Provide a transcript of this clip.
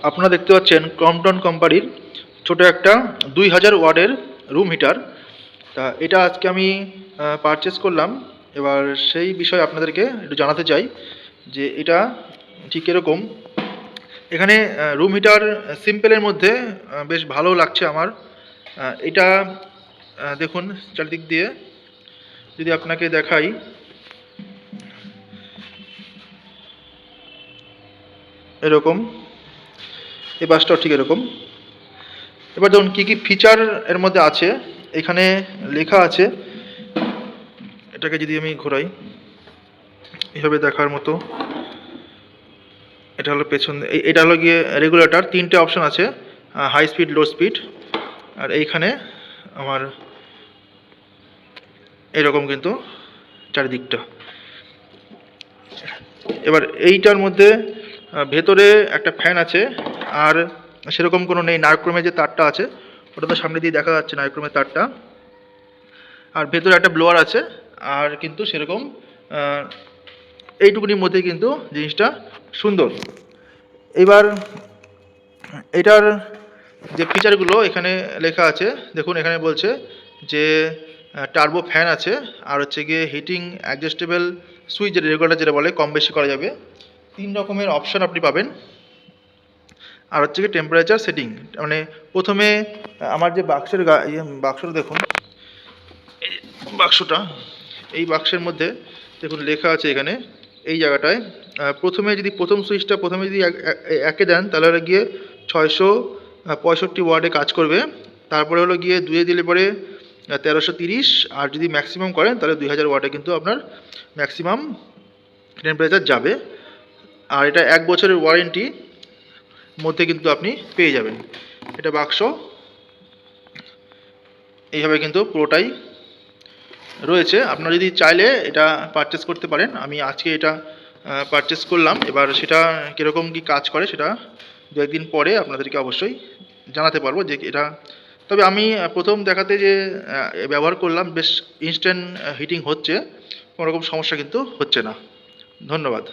আপনারা দেখতে পাচ্ছেন ক্রম্পটন কোম্পানির ছোট একটা 2000 ওয়াটের রুম হিটার। তা এটা আজকে আমি পারচেস করলাম। এবার সেই বিষয়ে আপনাদেরকে একটু জানাতে চাই যে এটা ঠিক এরকম। এখানে রুম হিটার সিম্পলের মধ্যে বেশ ভালো লাগছে আমার। এটা দেখুন চারিদিক দিয়ে যদি আপনাকে দেখাই, এরকম এই বাসটাও ঠিক এরকম। এবার দেখুন কী কী ফিচার এর মধ্যে আছে, এখানে লেখা আছে। এটাকে যদি আমি ঘোরাই এভাবে দেখার মতো, এটা হলো পেছন, এটা হলো গিয়ে রেগুলেটর। 3টে অপশন আছে, হাই স্পিড, লো স্পিড, আর এইখানে আমার এরকম কিন্তু চারিদিকটা। এবার এইটার মধ্যে ভেতরে একটা ফ্যান আছে, আর সেরকম কোনো নেই। নারক্রমের যে তারটা আছে ওটা তো সামনে দিয়ে দেখা যাচ্ছে, নারক্রমের তারটা। আর ভেতরে একটা ব্লোয়ার আছে, আর কিন্তু সেরকম এইটুকুনির মধ্যে কিন্তু জিনিসটা সুন্দর। এবার এটার যে ফিচারগুলো এখানে লেখা আছে, দেখুন এখানে বলছে যে টার্বো ফ্যান আছে, আর হচ্ছে গিয়ে হিটিং অ্যাডজাস্টেবল সুইচ, যেটা রেগুলেটর যেটা বলে, কম বেশি করা যাবে। 3 রকমের অপশান আপনি পাবেন। আর হচ্ছে গিয়ে টেম্পারেচার সেটিং, মানে প্রথমে আমার যে বাক্সের বাক্সটা দেখুন, এই বাক্সটা, এই বাক্সের মধ্যে দেখুন লেখা আছে এখানে এই জায়গাটায়, প্রথমে যদি প্রথম সুইচটা প্রথমে যদি একে দেন তাহলে হলো গিয়ে 665 ওয়াটে কাজ করবে। তারপরে হলো গিয়ে 2-এ দিলে পরে 1330, আর যদি ম্যাক্সিমাম করেন তাহলে 2000 ওয়াটে কিন্তু আপনার ম্যাক্সিমাম টেম্পারেচার যাবে। আর এটা 1 বছরের ওয়ারেন্টি মধ্যে কিন্তু আপনি পেয়ে যাবেন। এটা বাক্স এইভাবে কিন্তু পুরোটাই রয়েছে। আপনারা যদি চাইলে এটা পারচেস করতে পারেন। আমি আজকে এটা পারচেস করলাম। এবার সেটা কীরকম কী কাজ করে সেটা 2-1 দিন পরে আপনাদেরকে অবশ্যই জানাতে পারবো যে এটা। তবে আমি প্রথম দেখাতে যে ব্যবহার করলাম, বেশ ইনস্ট্যান্ট হিটিং হচ্ছে, কোনোরকম সমস্যা কিন্তু হচ্ছে না। ধন্যবাদ।